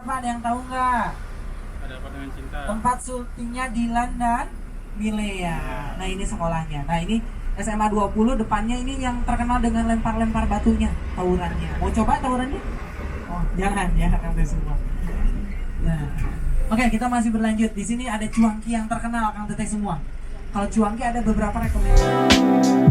Apa ada yang tahu nggak? Ada apa dengan cinta? Tempat syutingnya Dilan dan Milea. Nah ini sekolahnya. Nah ini SMA 20 depannya ini yang terkenal dengan lempar-lempar batunya, tawurannya. Mau coba tawurannya? Oh jangan ya kata semua. Nah, oke kita masih berlanjut. Di sini ada cuangki yang terkenal Kang Teteh semua. Kalau cuangki ada beberapa rekomendasi.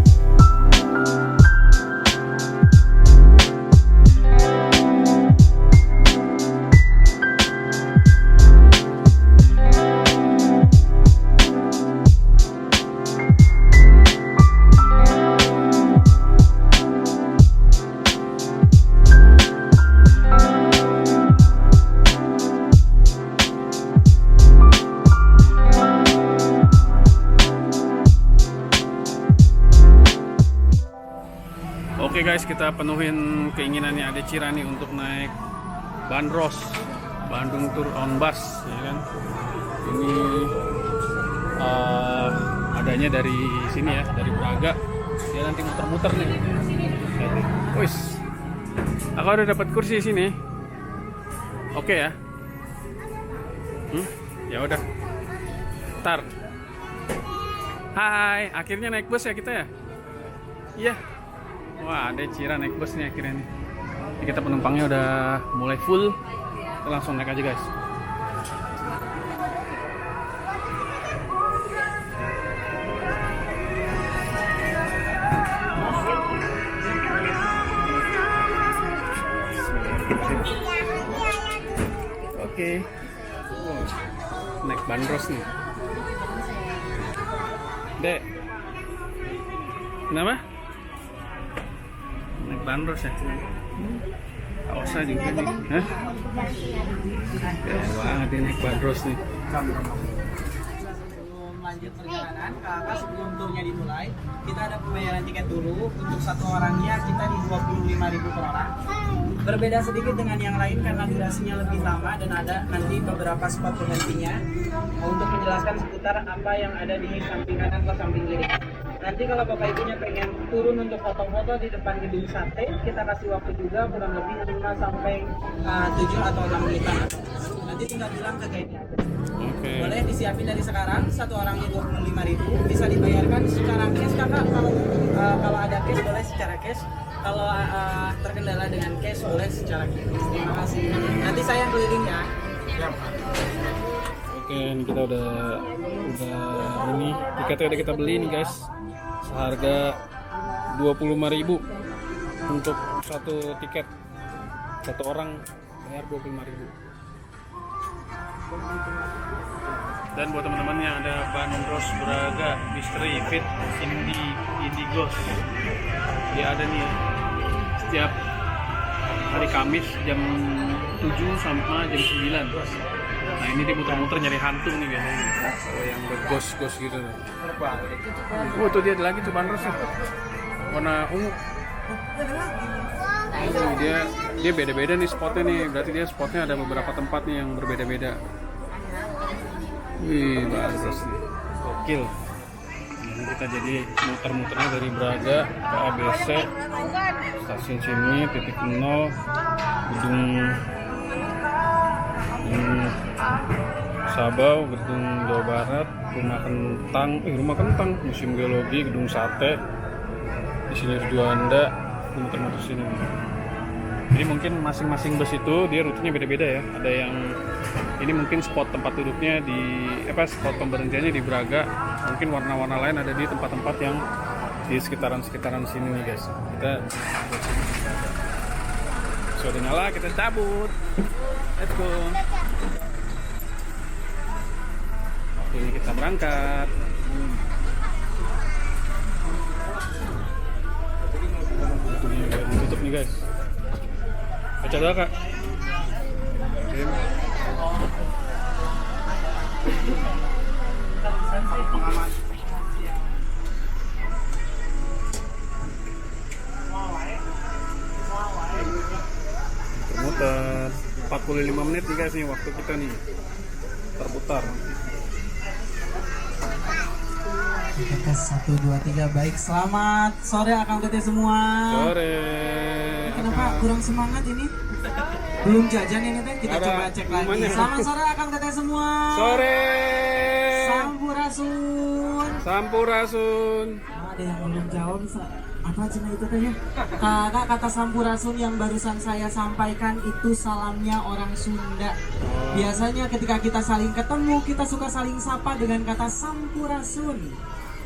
Oke guys, kita penuhin keinginannya Ade Cirani untuk naik Bandros, Bandung Tour on Bus, ya kan? Ini adanya dari sini ya, dari Braga. Dia nanti muter-muter nih. Wis, aku udah dapat kursi di sini. Oke ya? Ya udah. Ntar. Hai, akhirnya naik bus ya kita ya? Iya. Wah, ada Cira naik bus nih akhirnya nih. Ini kita penumpangnya udah mulai full. Kita langsung naik aja guys. Oke. Naik bandros nih. Dek. Kenapa? Naik bandros ya? Kaosa juga nih. Hah? Keren banget dia naik bandros nih. Sebelum lanjut perjalanan, kakak sebelum turnya dimulai, kita ada pembayaran tiket dulu. Untuk satu orangnya kita di 25.000 per orang. Berbeda sedikit dengan yang lain karena durasinya lebih lama dan ada nanti beberapa spot berhentinya untuk menjelaskan seputar apa yang ada di samping kanan atau samping kiri. Nanti kalau bapak ibunya pengen turun untuk foto-foto di depan gedung sate, kita kasih waktu juga kurang lebih 5 sampai 7 atau 6 menitan. Nanti tinggal bilang ke guide-nya. Oke. Boleh disiapin dari sekarang, satu orangnya 25.000, bisa dibayarkan secara cash kakak. Kalau ada cash boleh secara cash. Kalau terkendala dengan cash boleh secara cash. Terima kasih. Nanti saya yang keliling ya. Oke, ini kita udah ini tiketnya udah kita beli nih guys. Seharga 25.000 untuk satu tiket. Satu orang bayar 25.000. Dan buat teman-teman yang ada Bandros Braga Misteri Fit Indigos, dia ada nih setiap hari Kamis jam 7 sama jam 9. Nah ini dia muter-muter nyari hantu nih biasanya. Oh, yang bergos-gos gitu. Oh tuh dia ada lagi tuh Bandros tuh. Warna ungu. Dia beda-beda nih spotnya nih. Berarti dia spotnya ada beberapa tempat nih yang berbeda-beda. Wih, Bandros nih. Gokil. Ini kita jadi muter-muternya dari Braga ke ABC, stasiun sini, titik 0, gedung Sabau, gedung Jawa Barat, rumah kentang, museum geologi, gedung sate, di sini Juanda, muter-muter sini. Jadi mungkin masing-masing bus itu dia rutenya beda-beda ya. Ada yang ini mungkin spot tempat duduknya spot pemberhentiannya di Braga. Mungkin warna-warna lain ada di tempat-tempat yang di sekitaran sini nih guys. Kita sudah nyala, kita cabut. Let's go. Oke, ini kita berangkat. Tutup nih guys. Baca doa kak. Muter 45 menit nih guys nih waktu kita nih terputar. Tes 1, 2, 3. Baik, selamat sore Akang Teteh semua. Sore. Kenapa kurang semangat ini? Belum jajan ini teh, kita Ada coba cek lagi. minumannya. Selamat sore akang teteh semua. Sore. Sampurasun. Sampurasun. Ada yang belum jawab, apa cina itu teh ya? Kakak, kata sampurasun yang barusan saya sampaikan itu salamnya orang Sunda. Biasanya ketika kita saling ketemu, kita suka saling sapa dengan kata sampurasun.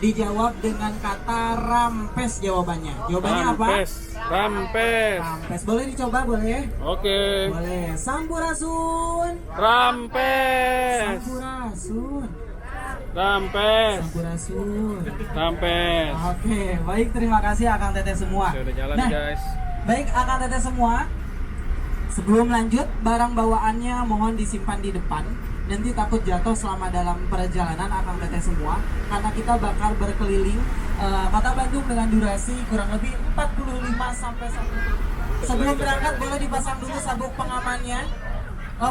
Dijawab dengan kata rampes jawabannya. Jawabannya apa? Rampes. Rampes. Boleh dicoba, boleh? Oke. Boleh. Sampurasun. Rampes. Sampurasun. Rampes. Sampurasun. Rampes. Oke, baik, terima kasih akang teteh semua. Saya udah jalan Nah, nih guys. baik akang teteh semua. Sebelum lanjut, barang bawaannya mohon disimpan di depan. Nanti takut jatuh selama dalam perjalanan akang teteh semua, karena kita bakal berkeliling Kota Bandung dengan durasi kurang lebih 45 sampai 1. Sebelum berangkat boleh dipasang dulu sabuk pengamannya.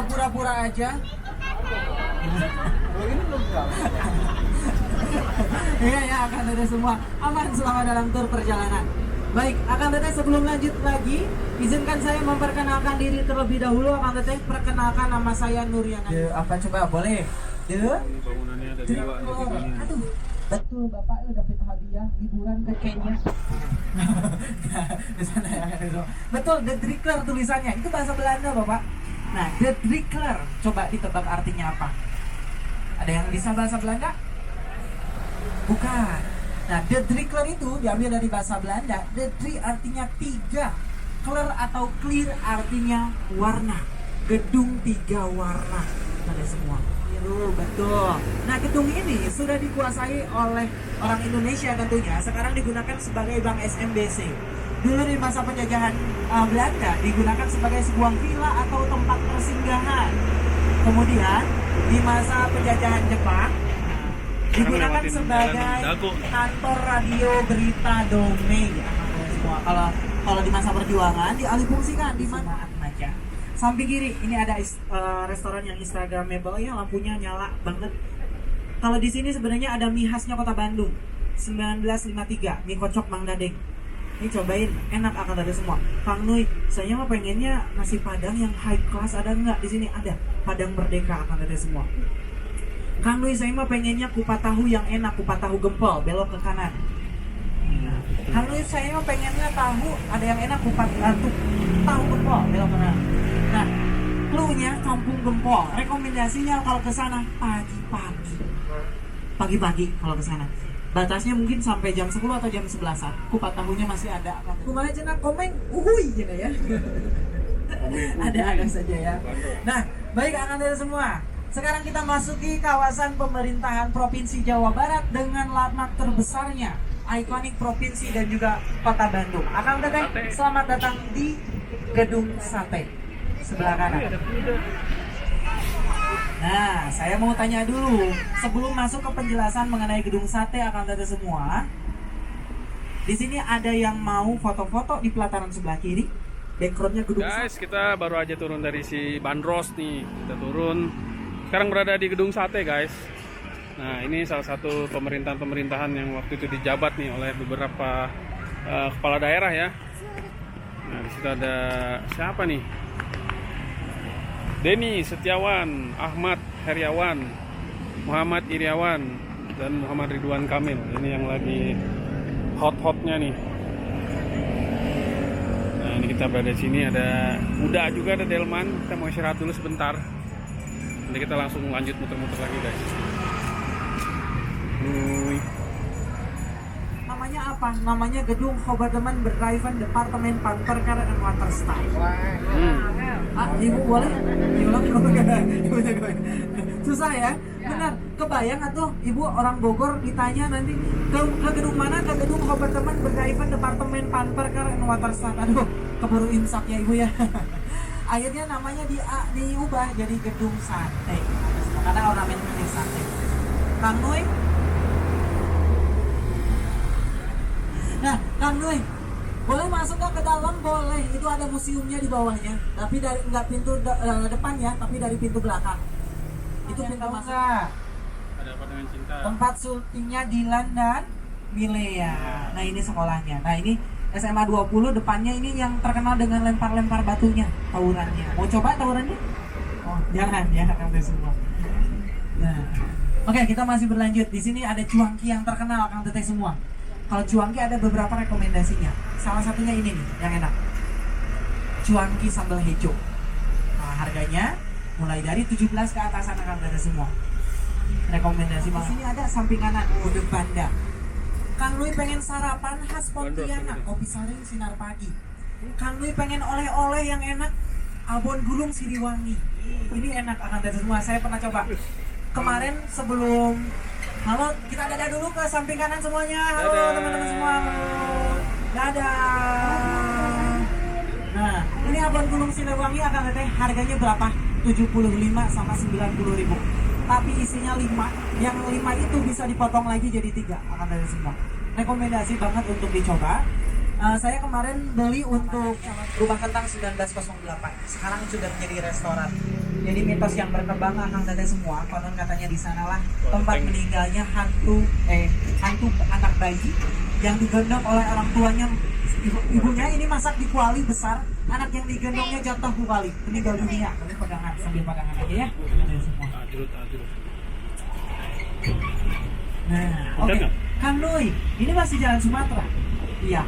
Pura-pura aja. Iya ya, akan teteh semua aman selama dalam tur perjalanan. Baik, akan teteh sebelum lanjut lagi, izinkan saya memperkenalkan diri terlebih dahulu. Akan teteh perkenalkan, nama saya Nuriana. Apa coba boleh? Bangunannya ada dua nih di sini. Aduh, betul Bapak udah dapat hadiah liburan ke Kenya. Di sana ya. Betul, The Drickler tulisannya. Itu bahasa Belanda, Bapak. Nah, The Drickler, coba ditebak artinya apa? Ada yang bisa bahasa Belanda? Bukan. Nah, The Drickler itu diambil dari bahasa Belanda. The Drie artinya 3. Clear atau clear artinya warna. Gedung 3 warna. Ada semua. Biru, betul. Nah, gedung ini sudah dikuasai oleh orang Indonesia tentunya. Sekarang digunakan sebagai Bank SMBC. Dulu di masa penjajahan Belanda digunakan sebagai sebuah villa atau tempat persinggahan. Kemudian di masa penjajahan Jepang digunakan sebagai kantor radio berita dongeng. Semua kalau di masa perjuangan dialihfungsikan di mana aja. Samping kiri ini ada restoran yang instagramable ya, lampunya nyala banget. Kalau di sini sebenarnya ada mie khasnya Kota Bandung 1953, mie kocok Mang Dadeng. Ini cobain, enak akan ada semua. Kang Nui, saya mah pengennya nasi Padang yang high class, ada nggak? Di sini ada Padang Merdeka akan ada semua. Kang Nui, saya mah pengennya kupat tahu yang enak, kupat tahu gempol, belok ke kanan. Kang Nui, saya mah pengennya tahu ada yang enak, kupat tahu gempol, belok ke kanan. Nah, clue-nya kampung gempol. Rekomendasinya kalau ke sana pagi-pagi. Pagi-pagi kalau ke sana. Batasnya mungkin sampai jam 10 atau jam 11-an. Kupat tahunya masih ada. Kumaha cenah komeng uhuy gitu ya. Ada saja ya. Nah, baik akan ada semua. Sekarang kita masuki kawasan pemerintahan Provinsi Jawa Barat dengan landmark terbesarnya, ikonik provinsi dan juga Kota Bandung. Akang Teteh, selamat datang di Gedung Sate sebelah kanan. Nah, saya mau tanya dulu sebelum masuk ke penjelasan mengenai Gedung Sate akan Teteh semua. Di sini ada yang mau foto-foto di pelataran sebelah kiri. Backgroundnya Gedung Sate. Guys, kita baru aja turun dari si Bandros nih. Kita turun. Sekarang berada di Gedung Sate, guys. Nah, ini salah satu pemerintahan yang waktu itu dijabat nih oleh beberapa kepala daerah ya. Nah, di situ ada siapa nih? Denny Setiawan, Ahmad Heriawan, Muhammad Iriawan, dan Muhammad Ridwan Kamil. Ini yang lagi hot-hotnya nih. Nah, ini kita berada di sini, ada Uda juga, ada Delman. Kita mau istirahat dulu sebentar. Nanti kita langsung lanjut muter-muter lagi, guys. Namanya apa? Namanya Gedung Gouvernement Bedrijven Departemen Panterkar en Waterstaat. Ibu boleh? Susah ya? Benar, kebayang atau ibu orang Bogor ditanya nanti ke gedung mana? Ke Gedung Gouvernement Bedrijven Departemen Panterkar en Waterstaat. Aduh, keburu imsak ya ibu ya. Akhirnya namanya diubah jadi Gedung Sate. Karena ornamennya sate. Kang Nui? Nah, Kang Nui, boleh masuk nggak ke dalam? Boleh. Itu ada museumnya di bawahnya. Tapi dari nggak pintu depan ya, tapi dari pintu belakang. Itu pintu masuk. Ada apa dengan cinta? Tempat syutingnya Dilan dan Milea. Nah, ini sekolahnya. Nah, ini SMA 20 depannya ini yang terkenal dengan lempar-lempar batunya, tawurannya. Mau coba tawurannya? Oh, jangan ya Kang Teh semua. Nah, oke, kita masih berlanjut. Di sini ada cuangki yang terkenal Kang Teh semua. Kalau cuangki ada beberapa rekomendasinya. Salah satunya ini nih, yang enak. Cuangki sambal hijau. Nah, harganya mulai dari 17 ke atasan Kang Teh semua. Rekomendasi di sini ada samping kanan udang Banda. Kang Lui pengen sarapan khas Pontianak, kopi saring sinar pagi. Kang Lui pengen oleh-oleh yang enak, abon gulung Siliwangi. Ini enak akan dari semua. Saya pernah coba. Kemarin sebelum halo, kita dadah dulu ke samping kanan semuanya. Halo teman-teman semua. Dadah. Nah, ini abon gulung Siliwangi akan teteh harganya berapa? 75 sama 90 ribu. Tapi isinya 5, yang 5 itu bisa dipotong lagi jadi 3 akan dari semua. Rekomendasi banget untuk dicoba. Saya kemarin beli untuk Rumah Kentang 1908. Sekarang sudah menjadi restoran. Jadi mitos yang berkembang akan teteh semua. Konon katanya di sanalah tempat meninggalnya hantu anak bayi yang digendong oleh orang tuanya. Ibunya ini masak di kuali besar. Anak yang digendongnya jatuh kuali, meninggal dunia. Kalian pegangan sambil pegangan aja ya. Semua. Nah, oke. Kang Lui, ini masih Jalan Sumatera. Iya.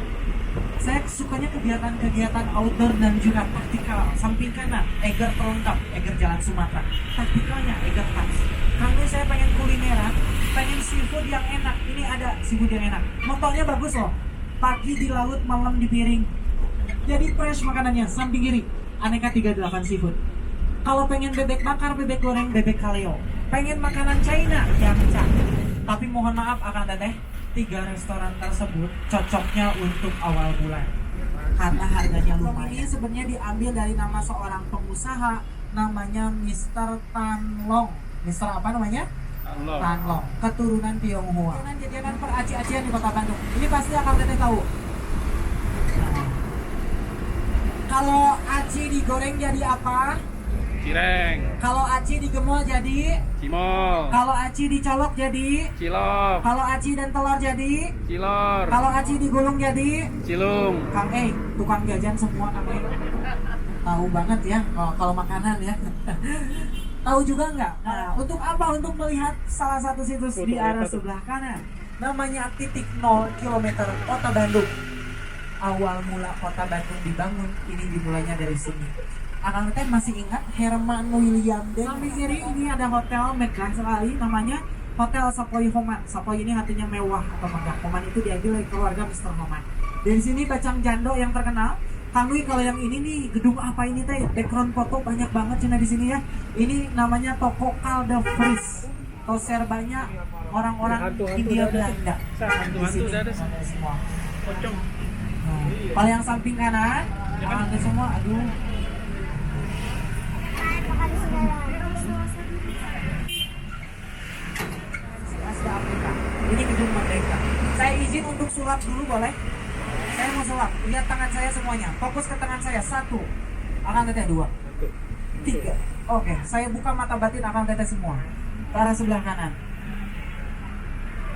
Saya sukanya kegiatan-kegiatan outdoor dan juga taktikal. Samping kanan, Eger terlengkap, Eger Jalan Sumatera. Taktikalnya, Eger Pas. Kang Lui saya pengen kulineran, pengen seafood yang enak. Ini ada seafood yang enak. Motornya bagus loh. Pagi di laut, malam di piring. Jadi fresh makanannya, samping kiri, aneka 38 seafood. Kalau pengen bebek bakar, bebek goreng, bebek kaleo. Pengen makanan China, yamcha. Tapi mohon maaf akan teteh, 3 restoran tersebut cocoknya untuk awal bulan. Karena harganya lumayan. Ini sebenarnya diambil dari nama seorang pengusaha, namanya Mr. Tan Long. Mr. apa namanya? Tan Long. Keturunan Tionghoa. Jajanan peraci-acian di Kota Bandung. Ini pasti akan teteh tahu. Kalau aci digoreng jadi apa? Cireng. Kalau aci digemol jadi? Cimol. Kalau aci dicolok jadi? Cilok. Kalau aci dan telur jadi? Cilor. Kalau aci digulung jadi? Cilung. Kang tukang jajan semua Kang tahu banget ya kalau makanan ya. Tahu juga nggak? Nah, untuk apa? Untuk melihat salah satu situs di arah sebelah kanan. Namanya titik 0 km Kota Bandung. Awal mula Kota Bandung dibangun, ini dimulainya dari sini. Akang teh masih ingat Herman William Den. Samping kiri ini ada hotel megah sekali, namanya Hotel Sapoi Homan. Sapoi ini artinya mewah atau megah. Homan itu diambil dari keluarga Mr. Homan. Dari sini Bacang Jando yang terkenal. Kang Lui, kalau yang ini nih gedung apa ini teh? Background foto banyak banget cina di sini ya. Ini namanya toko Kalde Fris. Toser banyak orang-orang India Belanda. Hantu-hantu udah ada semua. Pocong. Kalau yang samping kanan, ada semua, aduh. Asia Afrika. Ini gedung Merdeka. Saya izin untuk sulap dulu boleh? Saya mau sulap. Lihat tangan saya semuanya. Fokus ke tangan saya. 1. Akan teteh 2. 3. Oke, saya buka mata batin akan teteh semua. Ke arah sebelah kanan.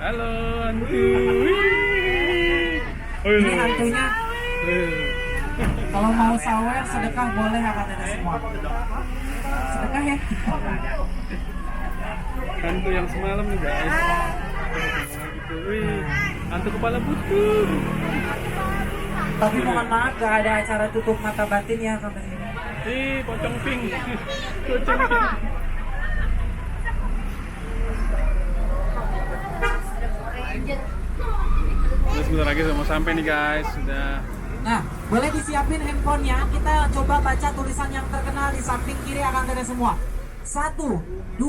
Halo, hantu. Ini hantunya. Kalau mau sawer sedekah boleh akan teteh semua. Sedekah ya. Hantu yang semalam nih guys. Wih, hantu kepala butuh. Tapi mohon maaf gak ada acara tutup mata batin ya sampai sini. Pocong pink. Pocong pink. Terus sebentar lagi sudah mau sampai nih guys, sudah. Nah, boleh disiapin handphonenya. Kita coba baca tulisan yang terkenal di samping kiri akan ada semua. 1, 2,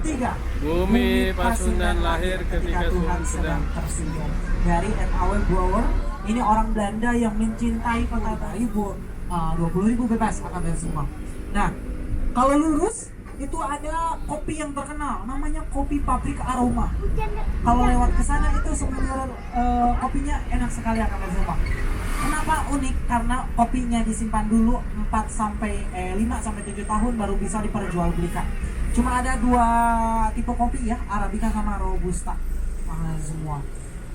3. Bumi Pasundan lahir ketika Tuhan sedang tersenyum. Dari M.A.W. Brouwer. Ini orang Belanda yang mencintai kota Bandung. 20.000 bebas akan ada semua. Nah, kalau lurus itu ada kopi yang terkenal, namanya kopi pabrik aroma. Kalau lewat ke sana itu sebenarnya kopinya enak sekali akan ada semua. Kenapa unik? Karena kopinya disimpan dulu 5 sampai 7 tahun baru bisa diperjualbelikan. Cuma ada 2 tipe kopi ya, Arabica sama Robusta. Semua.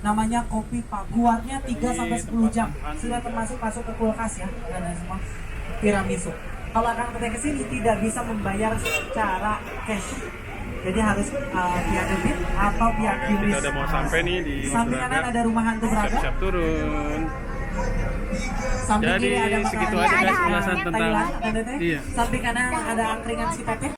namanya kopi Pak. Buatnya 3 sampai 10 jam. Sudah termasuk masuk ke kulkas ya. Ada semua tiramisu. Kalau akan ke sini tidak bisa membayar secara cash. Jadi harus via debit atau via Kita QRIS. udah mau sampai nih di Samping kanan Braga. ada rumah hantu Braga. Siap-siap turun. Samping Jadi kiri ada segitu makanan aja guys Thailand, ulasan tentang Thailand, iya. Samping kanan ada angkringan si Teteh.